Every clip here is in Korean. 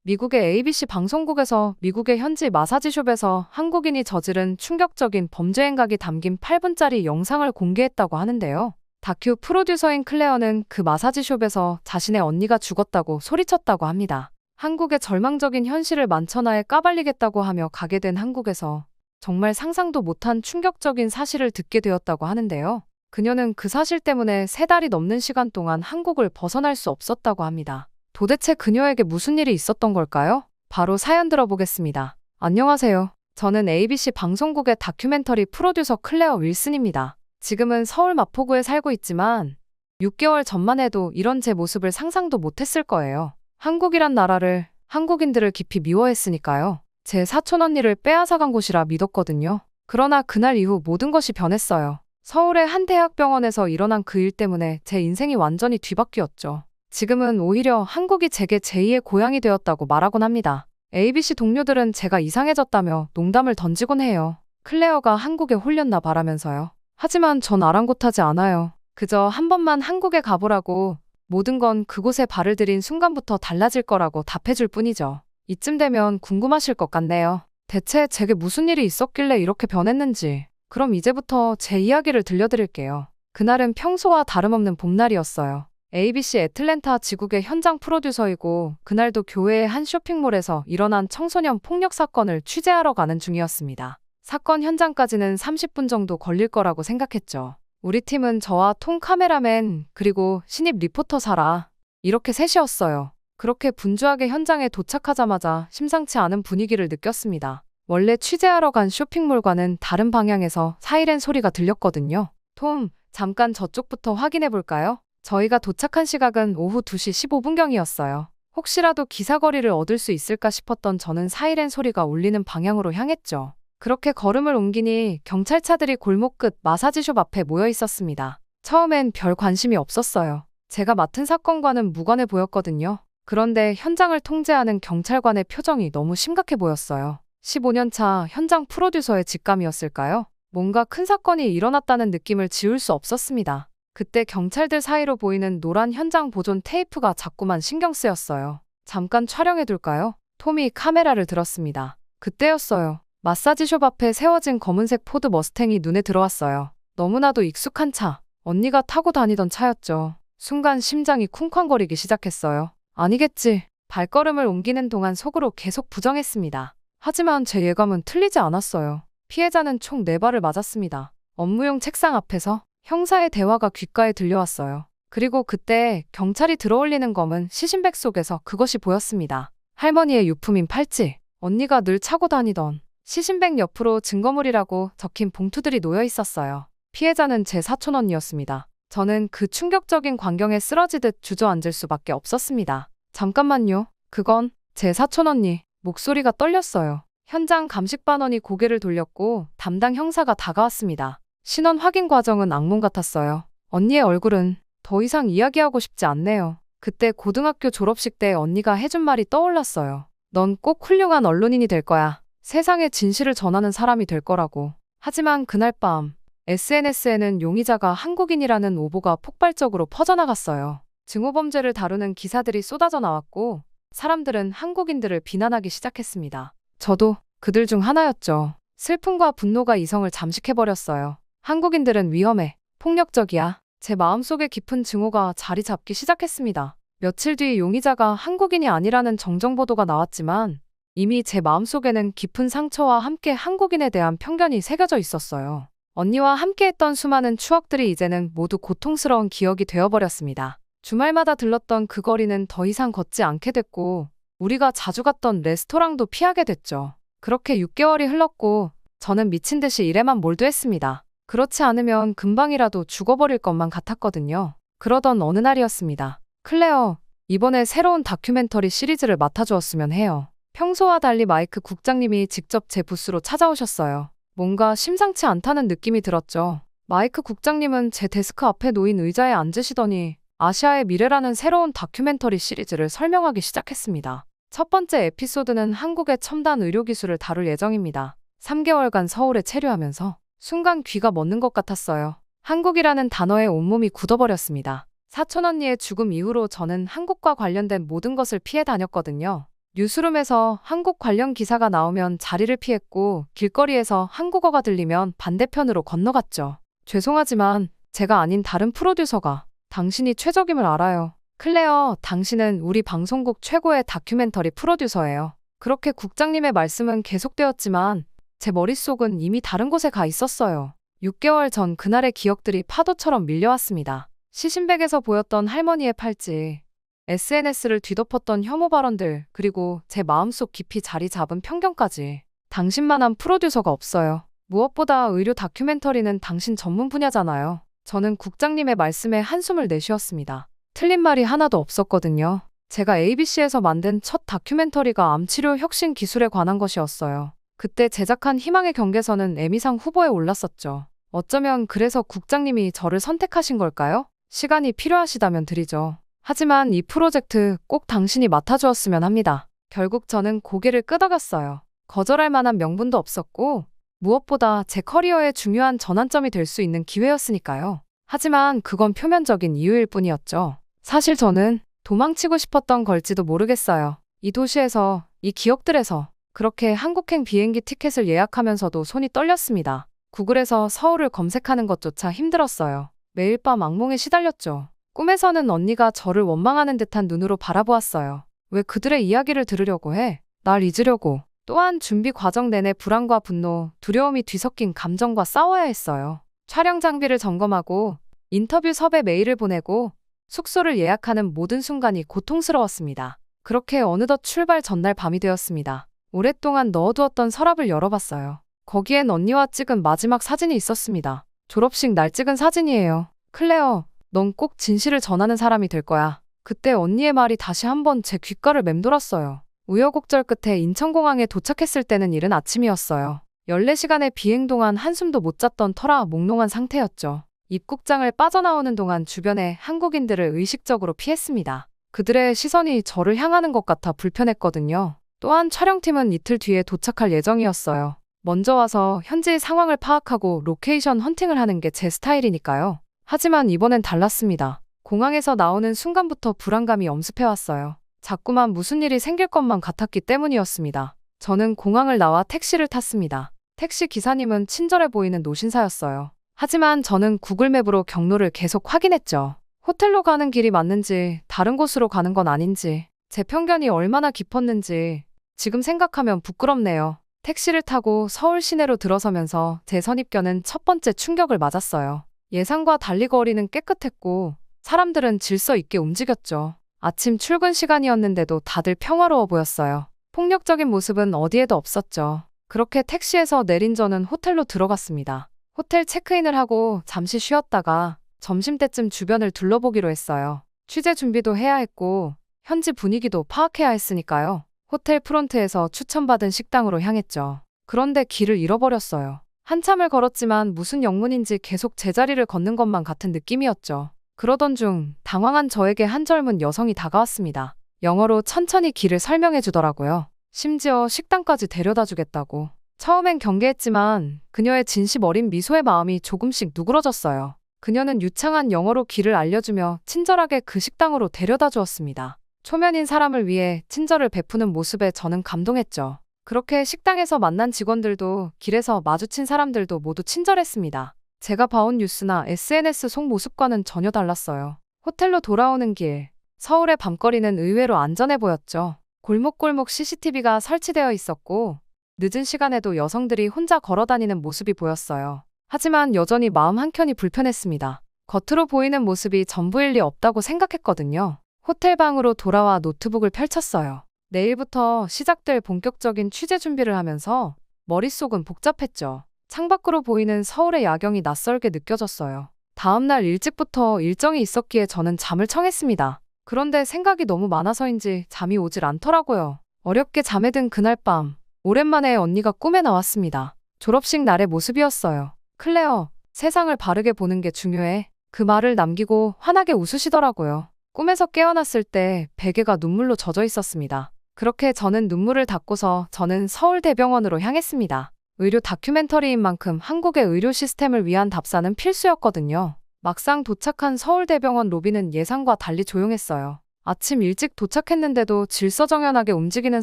미국의 ABC 방송국에서 미국의 현지 마사지숍에서 한국인이 저지른 충격적인 범죄 행각이 담긴 8분짜리 영상을 공개했다고 하는데요. 다큐 프로듀서인 클레어는 그 마사지숍에서 자신의 언니가 죽었다고 소리쳤다고 합니다. 한국의 절망적인 현실을 만천하에 까발리겠다고 하며 가게 된 한국에서 정말 상상도 못한 충격적인 사실을 듣게 되었다고 하는데요. 그녀는 그 사실 때문에 3달이 넘는 시간 동안 한국을 벗어날 수 없었다고 합니다. 도대체 그녀에게 무슨 일이 있었던 걸까요? 바로 사연 들어보겠습니다. 안녕하세요. 저는 ABC 방송국의 다큐멘터리 프로듀서 클레어 윌슨입니다. 지금은 서울 마포구에 살고 있지만 6개월 전만 해도 이런 제 모습을 상상도 못했을 거예요. 한국이란 나라를, 한국인들을 깊이 미워했으니까요. 제 사촌 언니를 빼앗아간 곳이라 믿었거든요. 그러나 그날 이후 모든 것이 변했어요. 서울의 한 대학병원에서 일어난 그 일 때문에 제 인생이 완전히 뒤바뀌었죠. 지금은 오히려 한국이 제게 제2의 고향이 되었다고 말하곤 합니다. ABC 동료들은 제가 이상해졌다며 농담을 던지곤 해요. 클레어가 한국에 홀렸나 바라면서요. 하지만 전 아랑곳하지 않아요. 그저 한 번만 한국에 가보라고, 모든 건 그곳에 발을 들인 순간부터 달라질 거라고 답해줄 뿐이죠. 이쯤 되면 궁금하실 것 같네요. 대체 제게 무슨 일이 있었길래 이렇게 변했는지. 그럼 이제부터 제 이야기를 들려드릴게요. 그날은 평소와 다름없는 봄날이었어요. ABC 애틀랜타 지국의 현장 프로듀서이고 그날도 교회의 한 쇼핑몰에서 일어난 청소년 폭력 사건을 취재하러 가는 중이었습니다. 사건 현장까지는 30분 정도 걸릴 거라고 생각했죠. 우리 팀은 저와 톰 카메라맨 그리고 신입 리포터 사라 이렇게 셋이었어요. 그렇게 분주하게 현장에 도착하자마자 심상치 않은 분위기를 느꼈습니다. 원래 취재하러 간 쇼핑몰과는 다른 방향에서 사이렌 소리가 들렸거든요. 톰, 잠깐 저쪽부터 확인해 볼까요? 저희가 도착한 시각은 오후 2시 15분경이었어요. 혹시라도 기사거리를 얻을 수 있을까 싶었던 저는 사이렌 소리가 울리는 방향으로 향했죠. 그렇게 걸음을 옮기니 경찰차들이 골목 끝 마사지숍 앞에 모여 있었습니다. 처음엔 별 관심이 없었어요. 제가 맡은 사건과는 무관해 보였거든요. 그런데 현장을 통제하는 경찰관의 표정이 너무 심각해 보였어요. 15년차 현장 프로듀서의 직감이었을까요? 뭔가 큰 사건이 일어났다는 느낌을 지울 수 없었습니다. 그때 경찰들 사이로 보이는 노란 현장 보존 테이프가 자꾸만 신경 쓰였어요. 잠깐 촬영해둘까요? 톰이 카메라를 들었습니다. 그때였어요. 마사지숍 앞에 세워진 검은색 포드 머스탱이 눈에 들어왔어요. 너무나도 익숙한 차. 언니가 타고 다니던 차였죠. 순간 심장이 쿵쾅거리기 시작했어요. 아니겠지. 발걸음을 옮기는 동안 속으로 계속 부정했습니다. 하지만 제 예감은 틀리지 않았어요. 피해자는 총 4발을 맞았습니다. 업무용 책상 앞에서 형사의 대화가 귓가에 들려왔어요. 그리고 그때 경찰이 들어올리는 검은 시신백 속에서 그것이 보였습니다. 할머니의 유품인 팔찌. 언니가 늘 차고 다니던 시신백 옆으로 증거물이라고 적힌 봉투들이 놓여 있었어요. 피해자는 제 사촌 언니였습니다. 저는 그 충격적인 광경에 쓰러지듯 주저앉을 수밖에 없었습니다. 잠깐만요. 그건 제 사촌 언니. 목소리가 떨렸어요. 현장 감식반원이 고개를 돌렸고 담당 형사가 다가왔습니다. 신원 확인 과정은 악몽 같았어요. 언니의 얼굴은 더 이상 이야기하고 싶지 않네요. 그때 고등학교 졸업식 때 언니가 해준 말이 떠올랐어요. 넌 꼭 훌륭한 언론인이 될 거야. 세상에 진실을 전하는 사람이 될 거라고. 하지만 그날 밤 SNS에는 용의자가 한국인이라는 오보가 폭발적으로 퍼져나갔어요. 증오범죄를 다루는 기사들이 쏟아져 나왔고 사람들은 한국인들을 비난하기 시작했습니다. 저도 그들 중 하나였죠. 슬픔과 분노가 이성을 잠식해버렸어요. 한국인들은 위험해. 폭력적이야. 제 마음속에 깊은 증오가 자리 잡기 시작했습니다. 며칠 뒤 용의자가 한국인이 아니라는 정정보도가 나왔지만 이미 제 마음속에는 깊은 상처와 함께 한국인에 대한 편견이 새겨져 있었어요. 언니와 함께했던 수많은 추억들이 이제는 모두 고통스러운 기억이 되어버렸습니다. 주말마다 들렀던 그 거리는 더 이상 걷지 않게 됐고 우리가 자주 갔던 레스토랑도 피하게 됐죠. 그렇게 6개월이 흘렀고 저는 미친 듯이 일에만 몰두했습니다. 그렇지 않으면 금방이라도 죽어버릴 것만 같았거든요. 그러던 어느 날이었습니다. 클레어, 이번에 새로운 다큐멘터리 시리즈를 맡아주었으면 해요. 평소와 달리 마이크 국장님이 직접 제 부스로 찾아오셨어요. 뭔가 심상치 않다는 느낌이 들었죠. 마이크 국장님은 제 데스크 앞에 놓인 의자에 앉으시더니 아시아의 미래라는 새로운 다큐멘터리 시리즈를 설명하기 시작했습니다. 첫 번째 에피소드는 한국의 첨단 의료기술을 다룰 예정입니다. 3개월간 서울에 체류하면서 순간 귀가 멎는 것 같았어요. 한국이라는 단어에 온몸이 굳어버렸습니다. 사촌 언니의 죽음 이후로 저는 한국과 관련된 모든 것을 피해 다녔거든요. 뉴스룸에서 한국 관련 기사가 나오면 자리를 피했고 길거리에서 한국어가 들리면 반대편으로 건너갔죠. 죄송하지만 제가 아닌 다른 프로듀서가 당신이 최적임을 알아요. 클레어, 당신은 우리 방송국 최고의 다큐멘터리 프로듀서예요. 그렇게 국장님의 말씀은 계속되었지만 제 머릿속은 이미 다른 곳에 가 있었어요. 6개월 전 그날의 기억들이 파도처럼 밀려왔습니다. 시신백에서 보였던 할머니의 팔찌, SNS를 뒤덮었던 혐오 발언들, 그리고 제 마음속 깊이 자리 잡은 편견까지. 당신만한 프로듀서가 없어요. 무엇보다 의료 다큐멘터리는 당신 전문 분야잖아요. 저는 국장님의 말씀에 한숨을 내쉬었습니다. 틀린 말이 하나도 없었거든요. 제가 ABC에서 만든 첫 다큐멘터리가 암치료 혁신 기술에 관한 것이었어요. 그때 제작한 희망의 경계선은 에미상 후보에 올랐었죠. 어쩌면 그래서 국장님이 저를 선택하신 걸까요? 시간이 필요하시다면 드리죠. 하지만 이 프로젝트 꼭 당신이 맡아주었으면 합니다. 결국 저는 고개를 끄덕였어요. 거절할 만한 명분도 없었고 무엇보다 제 커리어에 중요한 전환점이 될 수 있는 기회였으니까요. 하지만 그건 표면적인 이유일 뿐이었죠. 사실 저는 도망치고 싶었던 걸지도 모르겠어요. 이 도시에서, 이 기억들에서 그렇게 한국행 비행기 티켓을 예약하면서도 손이 떨렸습니다. 구글에서 서울을 검색하는 것조차 힘들었어요. 매일 밤 악몽에 시달렸죠. 꿈에서는 언니가 저를 원망하는 듯한 눈으로 바라보았어요. 왜 그들의 이야기를 들으려고 해? 날 잊으려고. 또한 준비 과정 내내 불안과 분노, 두려움이 뒤섞인 감정과 싸워야 했어요. 촬영 장비를 점검하고 인터뷰 섭외 메일을 보내고 숙소를 예약하는 모든 순간이 고통스러웠습니다. 그렇게 어느덧 출발 전날 밤이 되었습니다. 오랫동안 넣어두었던 서랍을 열어봤어요. 거기엔 언니와 찍은 마지막 사진이 있었습니다. 졸업식 날 찍은 사진이에요. 클레어, 넌 꼭 진실을 전하는 사람이 될 거야. 그때 언니의 말이 다시 한번 제 귓가를 맴돌았어요. 우여곡절 끝에 인천공항에 도착했을 때는 이른 아침이었어요. 14시간의 비행 동안 한숨도 못 잤던 터라 몽롱한 상태였죠. 입국장을 빠져나오는 동안 주변에 한국인들을 의식적으로 피했습니다. 그들의 시선이 저를 향하는 것 같아 불편했거든요. 또한 촬영팀은 이틀 뒤에 도착할 예정이었어요. 먼저 와서 현지 상황을 파악하고 로케이션 헌팅을 하는 게 제 스타일이니까요. 하지만 이번엔 달랐습니다. 공항에서 나오는 순간부터 불안감이 엄습해왔어요. 자꾸만 무슨 일이 생길 것만 같았기 때문이었습니다. 저는 공항을 나와 택시를 탔습니다. 택시 기사님은 친절해 보이는 노신사였어요. 하지만 저는 구글맵으로 경로를 계속 확인했죠. 호텔로 가는 길이 맞는지 다른 곳으로 가는 건 아닌지 제 편견이 얼마나 깊었는지 지금 생각하면 부끄럽네요. 택시를 타고 서울 시내로 들어서면서 제 선입견은 첫 번째 충격을 맞았어요. 예상과 달리 거리는 깨끗했고 사람들은 질서 있게 움직였죠. 아침 출근 시간이었는데도 다들 평화로워 보였어요. 폭력적인 모습은 어디에도 없었죠. 그렇게 택시에서 내린 저는 호텔로 들어갔습니다. 호텔 체크인을 하고 잠시 쉬었다가 점심때쯤 주변을 둘러보기로 했어요. 취재 준비도 해야 했고 현지 분위기도 파악해야 했으니까요. 호텔 프론트에서 추천받은 식당으로 향했죠. 그런데 길을 잃어버렸어요. 한참을 걸었지만 무슨 영문인지 계속 제자리를 걷는 것만 같은 느낌이었죠. 그러던 중 당황한 저에게 한 젊은 여성이 다가왔습니다. 영어로 천천히 길을 설명해 주더라고요. 심지어 식당까지 데려다 주겠다고. 처음엔 경계했지만 그녀의 진심 어린 미소의 마음이 조금씩 누그러졌어요. 그녀는 유창한 영어로 길을 알려주며 친절하게 그 식당으로 데려다 주었습니다. 초면인 사람을 위해 친절을 베푸는 모습에 저는 감동했죠. 그렇게 식당에서 만난 직원들도 길에서 마주친 사람들도 모두 친절했습니다. 제가 봐온 뉴스나 SNS 속 모습과는 전혀 달랐어요. 호텔로 돌아오는 길, 서울의 밤거리는 의외로 안전해 보였죠. 골목골목 CCTV가 설치되어 있었고 늦은 시간에도 여성들이 혼자 걸어다니는 모습이 보였어요. 하지만 여전히 마음 한켠이 불편했습니다. 겉으로 보이는 모습이 전부일 리 없다고 생각했거든요. 호텔 방으로 돌아와 노트북을 펼쳤어요. 내일부터 시작될 본격적인 취재 준비를 하면서 머릿속은 복잡했죠. 창밖으로 보이는 서울의 야경이 낯설게 느껴졌어요. 다음날 일찍부터 일정이 있었기에 저는 잠을 청했습니다. 그런데 생각이 너무 많아서인지 잠이 오질 않더라고요. 어렵게 잠에 든 그날 밤, 오랜만에 언니가 꿈에 나왔습니다. 졸업식 날의 모습이었어요. 클레어, 세상을 바르게 보는 게 중요해. 그 말을 남기고 환하게 웃으시더라고요. 꿈에서 깨어났을 때 베개가 눈물로 젖어 있었습니다. 그렇게 저는 눈물을 닦고서 저는 서울대병원으로 향했습니다. 의료 다큐멘터리인 만큼 한국의 의료 시스템을 위한 답사는 필수였거든요. 막상 도착한 서울대병원 로비는 예상과 달리 조용했어요. 아침 일찍 도착했는데도 질서정연하게 움직이는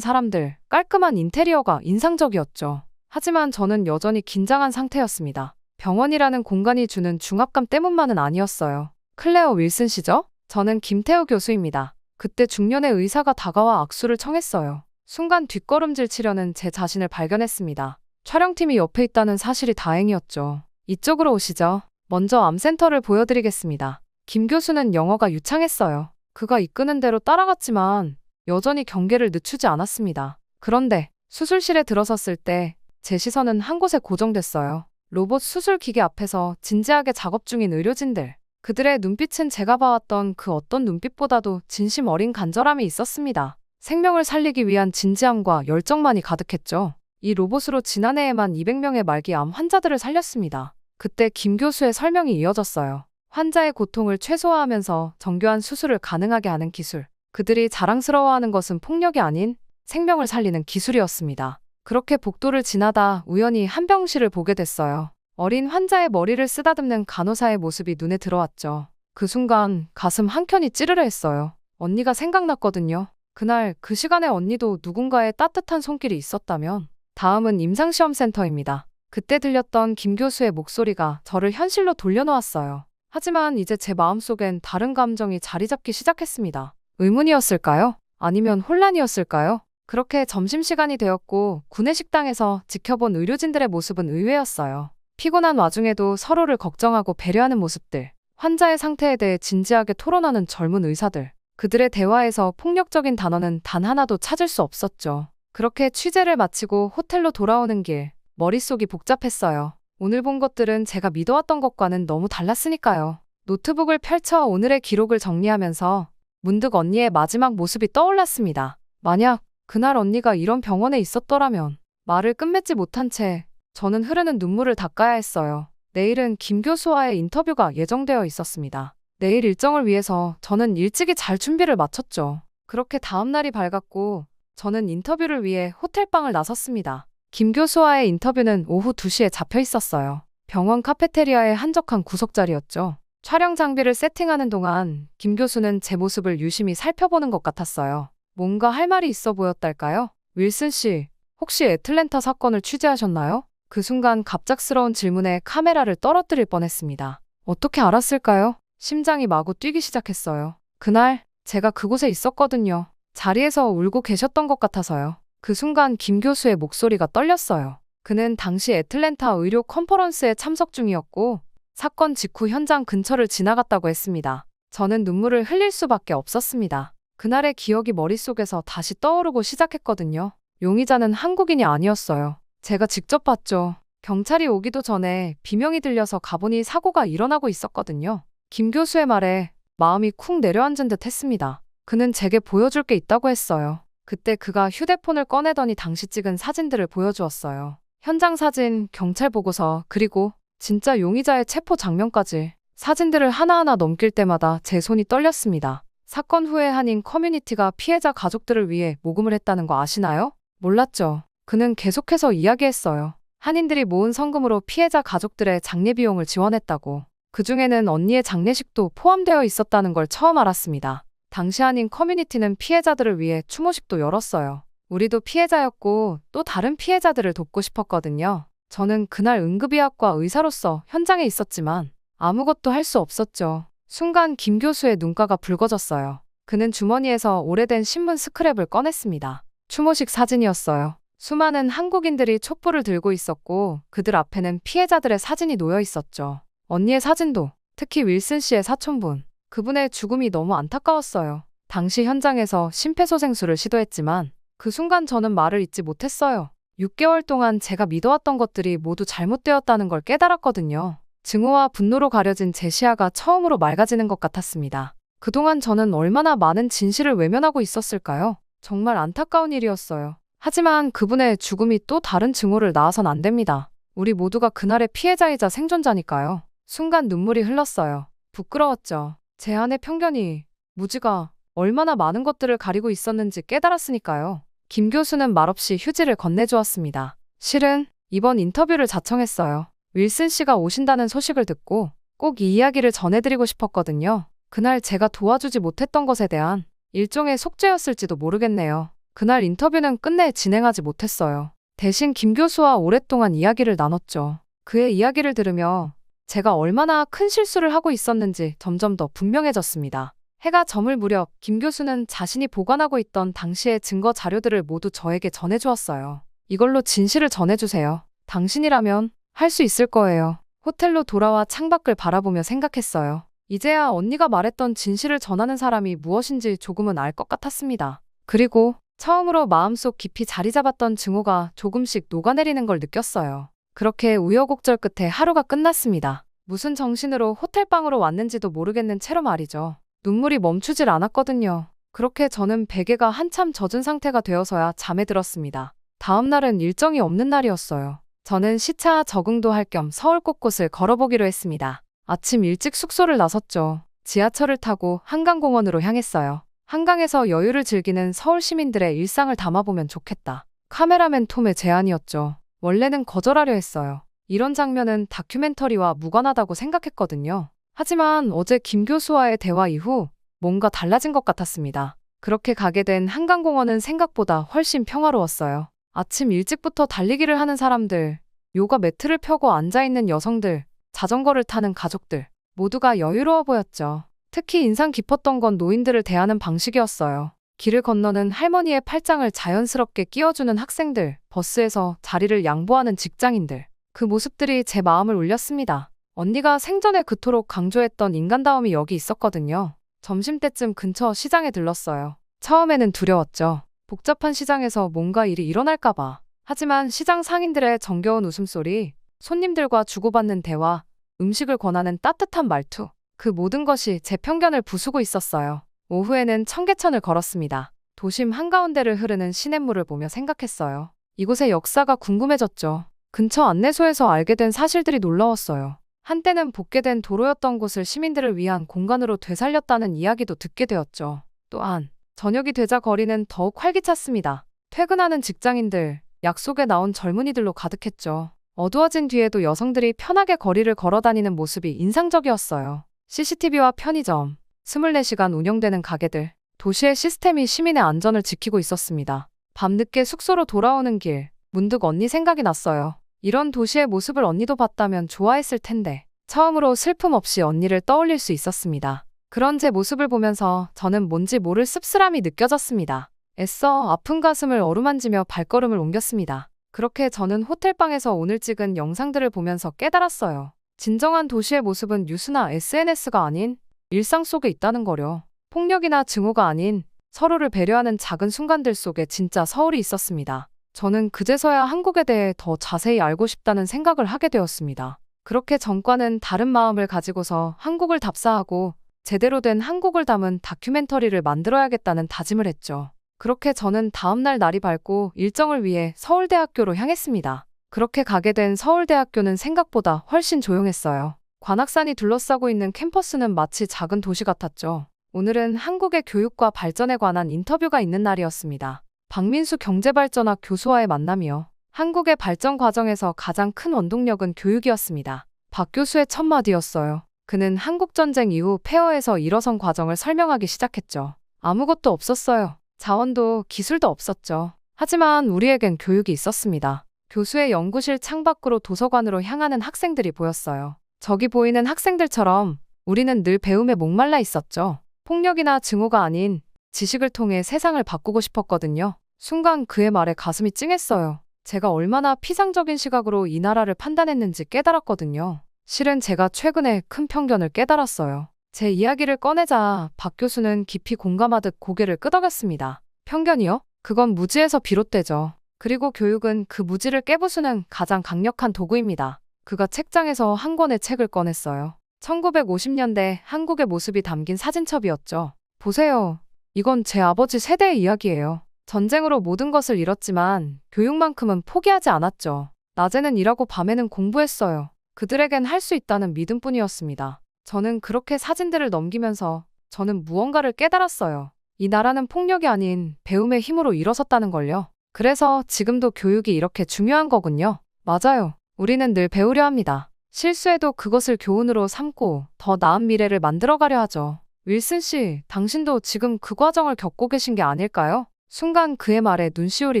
사람들, 깔끔한 인테리어가 인상적이었죠. 하지만 저는 여전히 긴장한 상태였습니다. 병원이라는 공간이 주는 중압감 때문만은 아니었어요. 클레어 윌슨 씨죠? 저는 김태우 교수입니다. 그때 중년의 의사가 다가와 악수를 청했어요. 순간 뒷걸음질 치려는 제 자신을 발견했습니다. 촬영팀이 옆에 있다는 사실이 다행이었죠. 이쪽으로 오시죠. 먼저 암센터를 보여드리겠습니다. 김 교수는 영어가 유창했어요. 그가 이끄는 대로 따라갔지만 여전히 경계를 늦추지 않았습니다. 그런데 수술실에 들어섰을 때 제 시선은 한 곳에 고정됐어요. 로봇 수술 기계 앞에서 진지하게 작업 중인 의료진들. 그들의 눈빛은 제가 봐왔던 그 어떤 눈빛보다도 진심 어린 간절함이 있었습니다. 생명을 살리기 위한 진지함과 열정만이 가득했죠. 이 로봇으로 지난해에만 200명의 말기 암 환자들을 살렸습니다. 그때 김 교수의 설명이 이어졌어요. 환자의 고통을 최소화하면서 정교한 수술을 가능하게 하는 기술. 그들이 자랑스러워하는 것은 폭력이 아닌 생명을 살리는 기술이었습니다. 그렇게 복도를 지나다 우연히 한 병실을 보게 됐어요. 어린 환자의 머리를 쓰다듬는 간호사의 모습이 눈에 들어왔죠. 그 순간 가슴 한켠이 찌르르 했어요. 언니가 생각났거든요. 그날 그 시간에 언니도 누군가의 따뜻한 손길이 있었다면. 다음은 임상시험센터입니다. 그때 들렸던 김 교수의 목소리가 저를 현실로 돌려놓았어요. 하지만 이제 제 마음속엔 다른 감정이 자리 잡기 시작했습니다. 의문이었을까요? 아니면 혼란이었을까요? 그렇게 점심시간이 되었고 구내식당에서 지켜본 의료진들의 모습은 의외였어요. 피곤한 와중에도 서로를 걱정하고 배려하는 모습들, 환자의 상태에 대해 진지하게 토론하는 젊은 의사들, 그들의 대화에서 폭력적인 단어는 단 하나도 찾을 수 없었죠. 그렇게 취재를 마치고 호텔로 돌아오는 길, 머릿속이 복잡했어요. 오늘 본 것들은 제가 믿어왔던 것과는 너무 달랐으니까요. 노트북을 펼쳐 오늘의 기록을 정리하면서 문득 언니의 마지막 모습이 떠올랐습니다. 만약 그날 언니가 이런 병원에 있었더라면. 말을 끝맺지 못한 채 저는 흐르는 눈물을 닦아야 했어요. 내일은 김 교수와의 인터뷰가 예정되어 있었습니다. 내일 일정을 위해서 저는 일찍이 잘 준비를 마쳤죠. 그렇게 다음 날이 밝았고 저는 인터뷰를 위해 호텔방을 나섰습니다. 김 교수와의 인터뷰는 오후 2시에 잡혀 있었어요. 병원 카페테리아의 한적한 구석자리였죠. 촬영 장비를 세팅하는 동안 김 교수는 제 모습을 유심히 살펴보는 것 같았어요. 뭔가 할 말이 있어 보였달까요? 윌슨 씨, 혹시 애틀랜타 사건을 취재하셨나요? 그 순간 갑작스러운 질문에 카메라를 떨어뜨릴 뻔했습니다. 어떻게 알았을까요? 심장이 마구 뛰기 시작했어요. 그날 제가 그곳에 있었거든요. 자리에서 울고 계셨던 것 같아서요. 그 순간 김 교수의 목소리가 떨렸어요. 그는 당시 애틀랜타 의료 컨퍼런스에 참석 중이었고 사건 직후 현장 근처를 지나갔다고 했습니다. 저는 눈물을 흘릴 수밖에 없었습니다. 그날의 기억이 머릿속에서 다시 떠오르고 시작했거든요. 용의자는 한국인이 아니었어요. 제가 직접 봤죠. 경찰이 오기도 전에 비명이 들려서 가보니 사고가 일어나고 있었거든요. 김 교수의 말에 마음이 쿵 내려앉은 듯 했습니다. 그는 제게 보여줄 게 있다고 했어요. 그때 그가 휴대폰을 꺼내더니 당시 찍은 사진들을 보여주었어요. 현장 사진, 경찰 보고서, 그리고 진짜 용의자의 체포 장면까지. 사진들을 하나하나 넘길 때마다 제 손이 떨렸습니다. 사건 후에 한인 커뮤니티가 피해자 가족들을 위해 모금을 했다는 거 아시나요? 몰랐죠. 그는 계속해서 이야기했어요. 한인들이 모은 성금으로 피해자 가족들의 장례 비용을 지원했다고. 그중에는 언니의 장례식도 포함되어 있었다는 걸 처음 알았습니다. 당시 한인 커뮤니티는 피해자들을 위해 추모식도 열었어요. 우리도 피해자였고 또 다른 피해자들을 돕고 싶었거든요. 저는 그날 응급의학과 의사로서 현장에 있었지만 아무것도 할 수 없었죠. 순간 김 교수의 눈가가 붉어졌어요. 그는 주머니에서 오래된 신문 스크랩을 꺼냈습니다. 추모식 사진이었어요. 수많은 한국인들이 촛불을 들고 있었고 그들 앞에는 피해자들의 사진이 놓여 있었죠. 언니의 사진도, 특히 윌슨 씨의 사촌분. 그분의 죽음이 너무 안타까웠어요. 당시 현장에서 심폐소생술을 시도했지만 그 순간 저는 말을 잇지 못했어요. 6개월 동안 제가 믿어왔던 것들이 모두 잘못되었다는 걸 깨달았거든요. 증오와 분노로 가려진 제 시야가 처음으로 맑아지는 것 같았습니다. 그동안 저는 얼마나 많은 진실을 외면하고 있었을까요? 정말 안타까운 일이었어요. 하지만 그분의 죽음이 또 다른 증오를 낳아선 안 됩니다. 우리 모두가 그날의 피해자이자 생존자니까요. 순간 눈물이 흘렀어요. 부끄러웠죠. 제 안의 편견이, 무지가 얼마나 많은 것들을 가리고 있었는지 깨달았으니까요. 김 교수는 말없이 휴지를 건네주었습니다. 실은 이번 인터뷰를 자청했어요. 윌슨 씨가 오신다는 소식을 듣고 꼭 이 이야기를 전해드리고 싶었거든요. 그날 제가 도와주지 못했던 것에 대한 일종의 속죄였을지도 모르겠네요. 그날 인터뷰는 끝내 진행하지 못했어요. 대신 김 교수와 오랫동안 이야기를 나눴죠. 그의 이야기를 들으며 제가 얼마나 큰 실수를 하고 있었는지 점점 더 분명해졌습니다. 해가 저물 무렵 김 교수는 자신이 보관하고 있던 당시의 증거 자료들을 모두 저에게 전해주었어요. 이걸로 진실을 전해주세요. 당신이라면 할 수 있을 거예요. 호텔로 돌아와 창밖을 바라보며 생각했어요. 이제야 언니가 말했던 진실을 전하는 사람이 무엇인지 조금은 알 것 같았습니다. 그리고 처음으로 마음속 깊이 자리 잡았던 증오가 조금씩 녹아내리는 걸 느꼈어요. 그렇게 우여곡절 끝에 하루가 끝났습니다. 무슨 정신으로 호텔방으로 왔는지도 모르겠는 채로 말이죠. 눈물이 멈추질 않았거든요. 그렇게 저는 베개가 한참 젖은 상태가 되어서야 잠에 들었습니다. 다음 날은 일정이 없는 날이었어요. 저는 시차 적응도 할 겸 서울 곳곳을 걸어보기로 했습니다. 아침 일찍 숙소를 나섰죠. 지하철을 타고 한강공원으로 향했어요. 한강에서 여유를 즐기는 서울 시민들의 일상을 담아보면 좋겠다. 카메라맨 톰의 제안이었죠. 원래는 거절하려 했어요. 이런 장면은 다큐멘터리와 무관하다고 생각했거든요. 하지만 어제 김 교수와의 대화 이후 뭔가 달라진 것 같았습니다. 그렇게 가게 된 한강공원은 생각보다 훨씬 평화로웠어요. 아침 일찍부터 달리기를 하는 사람들, 요가 매트를 펴고 앉아있는 여성들, 자전거를 타는 가족들, 모두가 여유로워 보였죠. 특히 인상 깊었던 건 노인들을 대하는 방식이었어요. 길을 건너는 할머니의 팔짱을 자연스럽게 끼워주는 학생들, 버스에서 자리를 양보하는 직장인들. 그 모습들이 제 마음을 울렸습니다. 언니가 생전에 그토록 강조했던 인간다움이 여기 있었거든요. 점심때쯤 근처 시장에 들렀어요. 처음에는 두려웠죠. 복잡한 시장에서 뭔가 일이 일어날까봐. 하지만 시장 상인들의 정겨운 웃음소리, 손님들과 주고받는 대화, 음식을 권하는 따뜻한 말투. 그 모든 것이 제 편견을 부수고 있었어요. 오후에는 청계천을 걸었습니다. 도심 한가운데를 흐르는 시냇물을 보며 생각했어요. 이곳의 역사가 궁금해졌죠. 근처 안내소에서 알게 된 사실들이 놀라웠어요. 한때는 복개된 도로였던 곳을 시민들을 위한 공간으로 되살렸다는 이야기도 듣게 되었죠. 또한 저녁이 되자 거리는 더욱 활기찼습니다. 퇴근하는 직장인들, 약속에 나온 젊은이들로 가득했죠. 어두워진 뒤에도 여성들이 편하게 거리를 걸어다니는 모습이 인상적이었어요. CCTV와 편의점, 24시간 운영되는 가게들, 도시의 시스템이 시민의 안전을 지키고 있었습니다. 밤늦게 숙소로 돌아오는 길, 문득 언니 생각이 났어요. 이런 도시의 모습을 언니도 봤다면 좋아했을 텐데. 처음으로 슬픔 없이 언니를 떠올릴 수 있었습니다. 그런 제 모습을 보면서 저는 뭔지 모를 씁쓸함이 느껴졌습니다. 애써 아픈 가슴을 어루만지며 발걸음을 옮겼습니다. 그렇게 저는 호텔방에서 오늘 찍은 영상들을 보면서 깨달았어요. 진정한 도시의 모습은 뉴스나 SNS가 아닌 일상 속에 있다는 거려. 폭력이나 증오가 아닌 서로를 배려하는 작은 순간들 속에 진짜 서울이 있었습니다. 저는 그제서야 한국에 대해 더 자세히 알고 싶다는 생각을 하게 되었습니다. 그렇게 전과는 다른 마음을 가지고서 한국을 답사하고 제대로 된 한국을 담은 다큐멘터리를 만들어야겠다는 다짐을 했죠. 그렇게 저는 다음날 날이 밝고 일정을 위해 서울대학교로 향했습니다. 그렇게 가게 된 서울대학교는 생각보다 훨씬 조용했어요. 관악산이 둘러싸고 있는 캠퍼스는 마치 작은 도시 같았죠. 오늘은 한국의 교육과 발전에 관한 인터뷰가 있는 날이었습니다. 박민수 경제발전학 교수와의 만남이요. 한국의 발전 과정에서 가장 큰 원동력은 교육이었습니다. 박 교수의 첫 마디였어요. 그는 한국전쟁 이후 폐허에서 일어선 과정을 설명하기 시작했죠. 아무것도 없었어요. 자원도 기술도 없었죠. 하지만 우리에겐 교육이 있었습니다. 교수의 연구실 창밖으로 도서관으로 향하는 학생들이 보였어요. 저기 보이는 학생들처럼 우리는 늘 배움에 목말라 있었죠. 폭력이나 증오가 아닌 지식을 통해 세상을 바꾸고 싶었거든요. 순간 그의 말에 가슴이 찡했어요. 제가 얼마나 피상적인 시각으로 이 나라를 판단했는지 깨달았거든요. 실은 제가 최근에 큰 편견을 깨달았어요. 제 이야기를 꺼내자 박 교수는 깊이 공감하듯 고개를 끄덕였습니다. 편견이요? 그건 무지에서 비롯되죠. 그리고 교육은 그 무지를 깨부수는 가장 강력한 도구입니다. 그가 책장에서 한 권의 책을 꺼냈어요. 1950년대 한국의 모습이 담긴 사진첩이었죠. 보세요. 이건 제 아버지 세대의 이야기예요. 전쟁으로 모든 것을 잃었지만 교육만큼은 포기하지 않았죠. 낮에는 일하고 밤에는 공부했어요. 그들에겐 할 수 있다는 믿음뿐이었습니다. 저는 그렇게 사진들을 넘기면서 저는 무언가를 깨달았어요. 이 나라는 폭력이 아닌 배움의 힘으로 일어섰다는 걸요. 그래서 지금도 교육이 이렇게 중요한 거군요. 맞아요. 우리는 늘 배우려 합니다. 실수해도 그것을 교훈으로 삼고 더 나은 미래를 만들어가려 하죠. 윌슨 씨, 당신도 지금 그 과정을 겪고 계신 게 아닐까요? 순간 그의 말에 눈시울이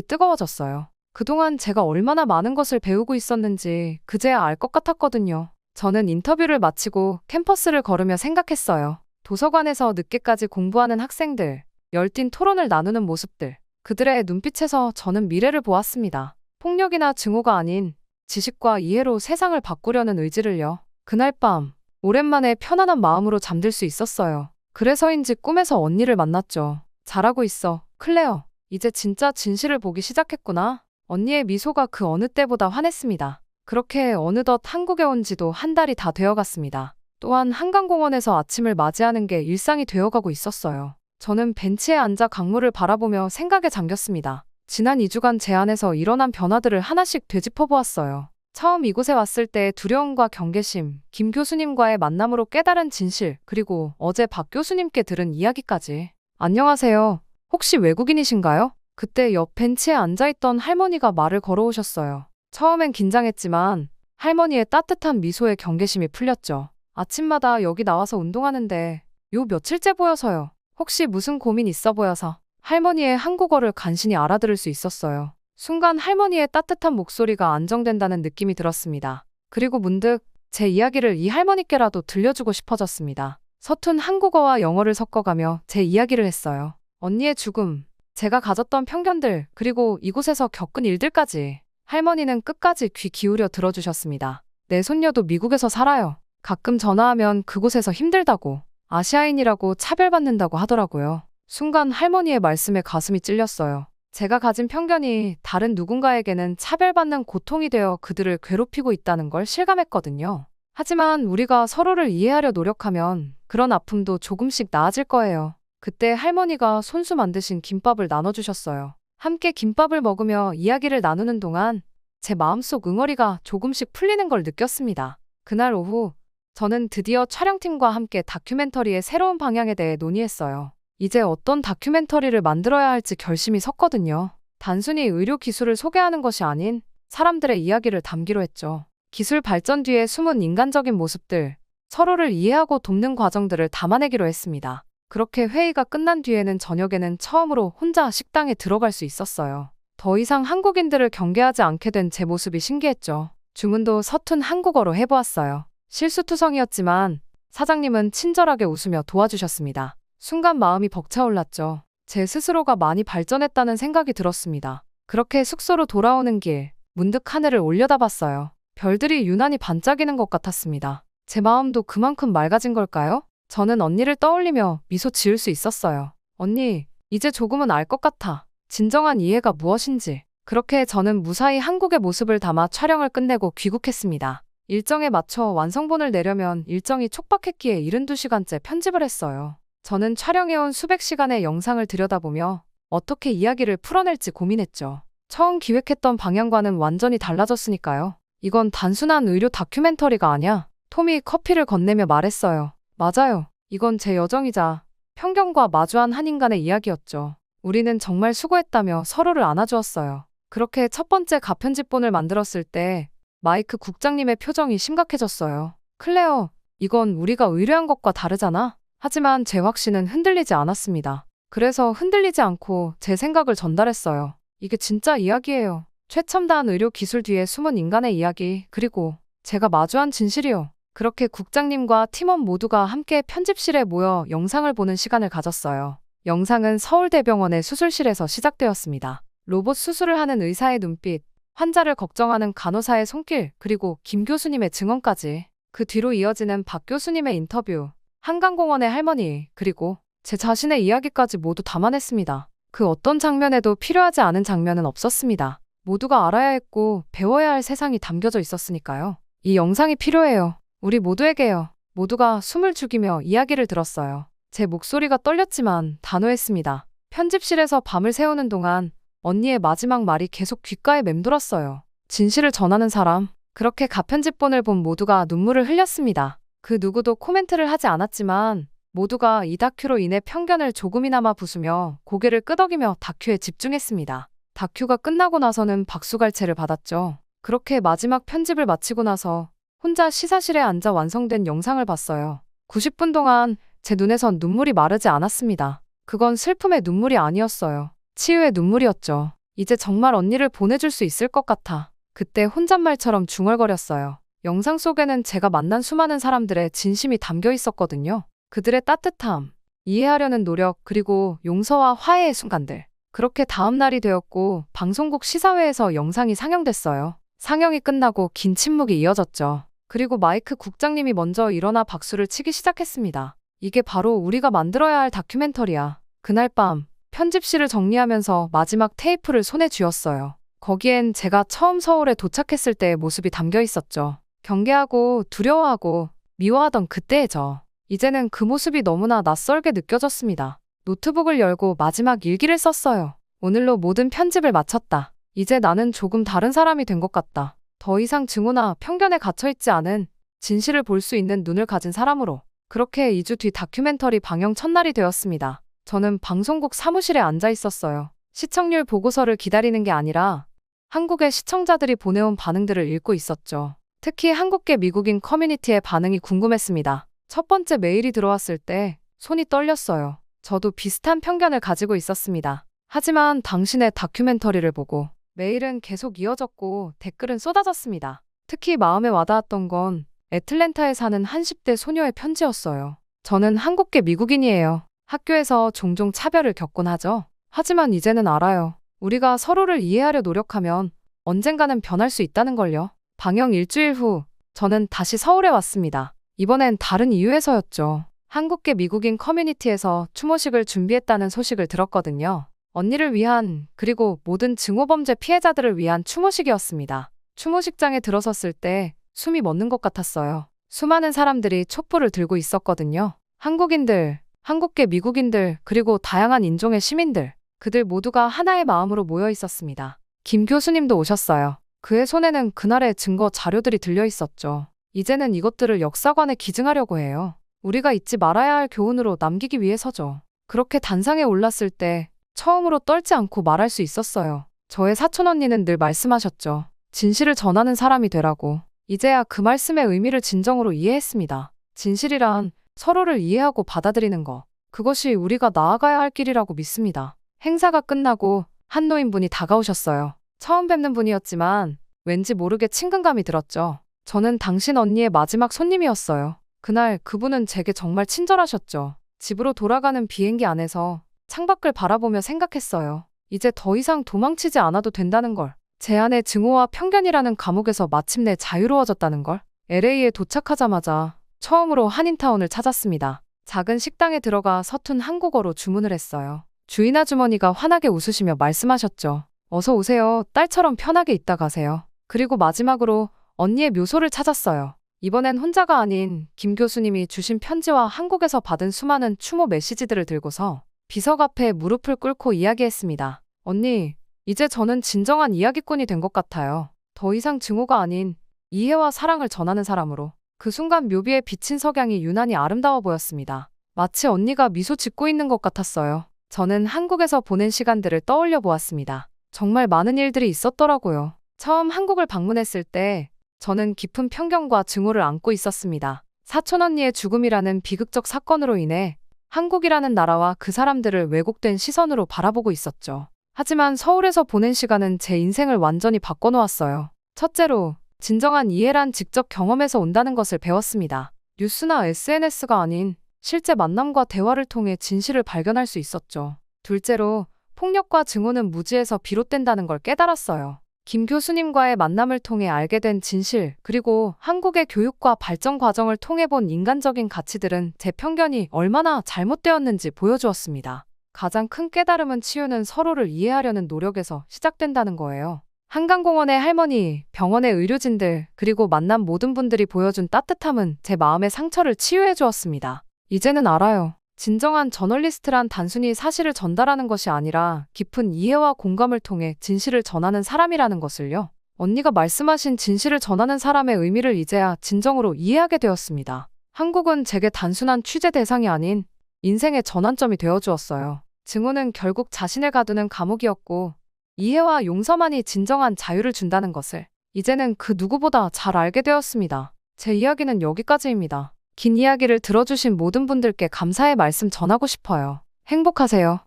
뜨거워졌어요. 그동안 제가 얼마나 많은 것을 배우고 있었는지 그제야 알 것 같았거든요. 저는 인터뷰를 마치고 캠퍼스를 걸으며 생각했어요. 도서관에서 늦게까지 공부하는 학생들, 열띤 토론을 나누는 모습들, 그들의 눈빛에서 저는 미래를 보았습니다. 폭력이나 증오가 아닌 지식과 이해로 세상을 바꾸려는 의지를요. 그날 밤, 오랜만에 편안한 마음으로 잠들 수 있었어요. 그래서인지 꿈에서 언니를 만났죠. 잘하고 있어, 클레어. 이제 진짜 진실을 보기 시작했구나. 언니의 미소가 그 어느 때보다 환했습니다. 그렇게 어느덧 한국에 온 지도 한 달이 다 되어갔습니다. 또한 한강공원에서 아침을 맞이하는 게 일상이 되어가고 있었어요. 저는 벤치에 앉아 강물을 바라보며 생각에 잠겼습니다. 지난 2주간 제 안에서 일어난 변화들을 하나씩 되짚어 보았어요. 처음 이곳에 왔을 때의 두려움과 경계심, 김 교수님과의 만남으로 깨달은 진실, 그리고 어제 박 교수님께 들은 이야기까지. 안녕하세요. 혹시 외국인이신가요? 그때 옆 벤치에 앉아있던 할머니가 말을 걸어오셨어요. 처음엔 긴장했지만 할머니의 따뜻한 미소에 경계심이 풀렸죠. 아침마다 여기 나와서 운동하는데 요 며칠째 보여서요. 혹시 무슨 고민 있어 보여서. 할머니의 한국어를 간신히 알아들을 수 있었어요. 순간 할머니의 따뜻한 목소리가 안정된다는 느낌이 들었습니다. 그리고 문득 제 이야기를 이 할머니께라도 들려주고 싶어졌습니다. 서툰 한국어와 영어를 섞어가며 제 이야기를 했어요. 언니의 죽음, 제가 가졌던 편견들, 그리고 이곳에서 겪은 일들까지. 할머니는 끝까지 귀 기울여 들어주셨습니다. 내 손녀도 미국에서 살아요. 가끔 전화하면 그곳에서 힘들다고, 아시아인이라고 차별받는다고 하더라고요. 순간 할머니의 말씀에 가슴이 찔렸어요. 제가 가진 편견이 다른 누군가에게는 차별받는 고통이 되어 그들을 괴롭히고 있다는 걸 실감했거든요. 하지만 우리가 서로를 이해하려 노력하면 그런 아픔도 조금씩 나아질 거예요. 그때 할머니가 손수 만드신 김밥을 나눠주셨어요. 함께 김밥을 먹으며 이야기를 나누는 동안 제 마음속 응어리가 조금씩 풀리는 걸 느꼈습니다. 그날 오후, 저는 드디어 촬영팀과 함께 다큐멘터리의 새로운 방향에 대해 논의했어요. 이제 어떤 다큐멘터리를 만들어야 할지 결심이 섰거든요. 단순히 의료 기술을 소개하는 것이 아닌 사람들의 이야기를 담기로 했죠. 기술 발전 뒤에 숨은 인간적인 모습들, 서로를 이해하고 돕는 과정들을 담아내기로 했습니다. 그렇게 회의가 끝난 뒤에는 저녁에는 처음으로 혼자 식당에 들어갈 수 있었어요. 더 이상 한국인들을 경계하지 않게 된 제 모습이 신기했죠. 주문도 서툰 한국어로 해보았어요. 실수투성이었지만 사장님은 친절하게 웃으며 도와주셨습니다. 순간 마음이 벅차올랐죠. 제 스스로가 많이 발전했다는 생각이 들었습니다. 그렇게 숙소로 돌아오는 길, 문득 하늘을 올려다봤어요. 별들이 유난히 반짝이는 것 같았습니다. 제 마음도 그만큼 맑아진 걸까요? 저는 언니를 떠올리며 미소 지을 수 있었어요. 언니, 이제 조금은 알 것 같아. 진정한 이해가 무엇인지. 그렇게 저는 무사히 한국의 모습을 담아 촬영을 끝내고 귀국했습니다. 일정에 맞춰 완성본을 내려면 일정이 촉박했기에 72시간째 편집을 했어요. 저는 촬영해온 수백 시간의 영상을 들여다보며 어떻게 이야기를 풀어낼지 고민했죠. 처음 기획했던 방향과는 완전히 달라졌으니까요. 이건 단순한 의료 다큐멘터리가 아니야. 톰이 커피를 건네며 말했어요. 맞아요. 이건 제 여정이자 편견과 마주한 한 인간의 이야기였죠. 우리는 정말 수고했다며 서로를 안아주었어요. 그렇게 첫 번째 가편집본을 만들었을 때 마이크 국장님의 표정이 심각해졌어요. 클레어, 이건 우리가 의뢰한 것과 다르잖아. 하지만 제 확신은 흔들리지 않았습니다. 그래서 흔들리지 않고 제 생각을 전달했어요. 이게 진짜 이야기예요. 최첨단 의료 기술 뒤에 숨은 인간의 이야기, 그리고 제가 마주한 진실이요. 그렇게 국장님과 팀원 모두가 함께 편집실에 모여 영상을 보는 시간을 가졌어요. 영상은 서울대병원의 수술실에서 시작되었습니다. 로봇 수술을 하는 의사의 눈빛, 환자를 걱정하는 간호사의 손길, 그리고 김 교수님의 증언까지. 그 뒤로 이어지는 박 교수님의 인터뷰, 한강공원의 할머니, 그리고 제 자신의 이야기까지 모두 담아냈습니다. 그 어떤 장면에도 필요하지 않은 장면은 없었습니다. 모두가 알아야 했고 배워야 할 세상이 담겨져 있었으니까요. 이 영상이 필요해요. 우리 모두에게요. 모두가 숨을 죽이며 이야기를 들었어요. 제 목소리가 떨렸지만 단호했습니다. 편집실에서 밤을 새우는 동안 언니의 마지막 말이 계속 귓가에 맴돌았어요. 진실을 전하는 사람. 그렇게 가편집본을 본 모두가 눈물을 흘렸습니다. 그 누구도 코멘트를 하지 않았지만 모두가 이 다큐로 인해 편견을 조금이나마 부수며 고개를 끄덕이며 다큐에 집중했습니다. 다큐가 끝나고 나서는 박수갈채를 받았죠. 그렇게 마지막 편집을 마치고 나서 혼자 시사실에 앉아 완성된 영상을 봤어요. 90분 동안 제 눈에선 눈물이 마르지 않았습니다. 그건 슬픔의 눈물이 아니었어요. 치유의 눈물이었죠. 이제 정말 언니를 보내줄 수 있을 것 같아. 그때 혼잣말처럼 중얼거렸어요. 영상 속에는 제가 만난 수많은 사람들의 진심이 담겨 있었거든요. 그들의 따뜻함, 이해하려는 노력, 그리고 용서와 화해의 순간들. 그렇게 다음 날이 되었고 방송국 시사회에서 영상이 상영됐어요. 상영이 끝나고 긴 침묵이 이어졌죠. 그리고 마이크 국장님이 먼저 일어나 박수를 치기 시작했습니다. 이게 바로 우리가 만들어야 할 다큐멘터리야. 그날 밤 편집실을 정리하면서 마지막 테이프를 손에 쥐었어요. 거기엔 제가 처음 서울에 도착했을 때의 모습이 담겨 있었죠. 경계하고 두려워하고 미워하던 그때의 저. 이제는 그 모습이 너무나 낯설게 느껴졌습니다. 노트북을 열고 마지막 일기를 썼어요. 오늘로 모든 편집을 마쳤다. 이제 나는 조금 다른 사람이 된 것 같다. 더 이상 증오나 편견에 갇혀있지 않은 진실을 볼 수 있는 눈을 가진 사람으로. 그렇게 2주 뒤 다큐멘터리 방영 첫날이 되었습니다. 저는 방송국 사무실에 앉아 있었어요. 시청률 보고서를 기다리는 게 아니라 한국의 시청자들이 보내온 반응들을 읽고 있었죠. 특히 한국계 미국인 커뮤니티의 반응이 궁금했습니다. 첫 번째 메일이 들어왔을 때 손이 떨렸어요. 저도 비슷한 편견을 가지고 있었습니다. 하지만 당신의 다큐멘터리를 보고 메일은 계속 이어졌고 댓글은 쏟아졌습니다. 특히 마음에 와닿았던 건 애틀랜타에 사는 한 10대 소녀의 편지였어요. 저는 한국계 미국인이에요. 학교에서 종종 차별을 겪곤 하죠. 하지만 이제는 알아요. 우리가 서로를 이해하려 노력하면 언젠가는 변할 수 있다는 걸요. 방영 일주일 후 저는 다시 서울에 왔습니다. 이번엔 다른 이유에서였죠. 한국계 미국인 커뮤니티에서 추모식을 준비했다는 소식을 들었거든요. 언니를 위한, 그리고 모든 증오범죄 피해자들을 위한 추모식이었습니다. 추모식장에 들어섰을 때 숨이 멎는 것 같았어요. 수많은 사람들이 촛불을 들고 있었거든요. 한국인들, 한국계 미국인들, 그리고 다양한 인종의 시민들. 그들 모두가 하나의 마음으로 모여 있었습니다. 김 교수님도 오셨어요. 그의 손에는 그날의 증거 자료들이 들려 있었죠. 이제는 이것들을 역사관에 기증하려고 해요. 우리가 잊지 말아야 할 교훈으로 남기기 위해서죠. 그렇게 단상에 올랐을 때 처음으로 떨지 않고 말할 수 있었어요. 저의 사촌 언니는 늘 말씀하셨죠. 진실을 전하는 사람이 되라고. 이제야 그 말씀의 의미를 진정으로 이해했습니다. 진실이란 서로를 이해하고 받아들이는 것. 그것이 우리가 나아가야 할 길이라고 믿습니다. 행사가 끝나고 한 노인분이 다가오셨어요. 처음 뵙는 분이었지만 왠지 모르게 친근감이 들었죠. 저는 당신 언니의 마지막 손님이었어요. 그날 그분은 제게 정말 친절하셨죠. 집으로 돌아가는 비행기 안에서 창밖을 바라보며 생각했어요. 이제 더 이상 도망치지 않아도 된다는 걸. 제 안의 증오와 편견이라는 감옥에서 마침내 자유로워졌다는 걸. LA에 도착하자마자 처음으로 한인타운을 찾았습니다. 작은 식당에 들어가 서툰 한국어로 주문을 했어요. 주인 아주머니가 환하게 웃으시며 말씀하셨죠. 어서 오세요. 딸처럼 편하게 있다 가세요. 그리고 마지막으로 언니의 묘소를 찾았어요. 이번엔 혼자가 아닌 김 교수님이 주신 편지와 한국에서 받은 수많은 추모 메시지들을 들고서 비석 앞에 무릎을 꿇고 이야기했습니다. 언니, 이제 저는 진정한 이야기꾼이 된 것 같아요. 더 이상 증오가 아닌 이해와 사랑을 전하는 사람으로. 그 순간 묘비에 비친 석양이 유난히 아름다워 보였습니다. 마치 언니가 미소 짓고 있는 것 같았어요. 저는 한국에서 보낸 시간들을 떠올려 보았습니다. 정말 많은 일들이 있었더라고요. 처음 한국을 방문했을 때 저는 깊은 편견과 증오를 안고 있었습니다. 사촌 언니의 죽음이라는 비극적 사건으로 인해 한국이라는 나라와 그 사람들을 왜곡된 시선으로 바라보고 있었죠. 하지만 서울에서 보낸 시간은 제 인생을 완전히 바꿔놓았어요. 첫째로, 진정한 이해란 직접 경험에서 온다는 것을 배웠습니다. 뉴스나 SNS가 아닌 실제 만남과 대화를 통해 진실을 발견할 수 있었죠. 둘째로, 폭력과 증오는 무지에서 비롯된다는 걸 깨달았어요. 김 교수님과의 만남을 통해 알게 된 진실, 그리고 한국의 교육과 발전 과정을 통해 본 인간적인 가치들은 제 편견이 얼마나 잘못되었는지 보여주었습니다. 가장 큰 깨달음은 치유는 서로를 이해하려는 노력에서 시작된다는 거예요. 한강공원의 할머니, 병원의 의료진들, 그리고 만난 모든 분들이 보여준 따뜻함은 제 마음의 상처를 치유해 주었습니다. 이제는 알아요. 진정한 저널리스트란 단순히 사실을 전달하는 것이 아니라 깊은 이해와 공감을 통해 진실을 전하는 사람이라는 것을요. 언니가 말씀하신 진실을 전하는 사람의 의미를 이제야 진정으로 이해하게 되었습니다. 한국은 제게 단순한 취재 대상이 아닌 인생의 전환점이 되어주었어요. 증오는 결국 자신을 가두는 감옥이었고 이해와 용서만이 진정한 자유를 준다는 것을 이제는 그 누구보다 잘 알게 되었습니다. 제 이야기는 여기까지입니다. 긴 이야기를 들어주신 모든 분들께 감사의 말씀 전하고 싶어요. 행복하세요.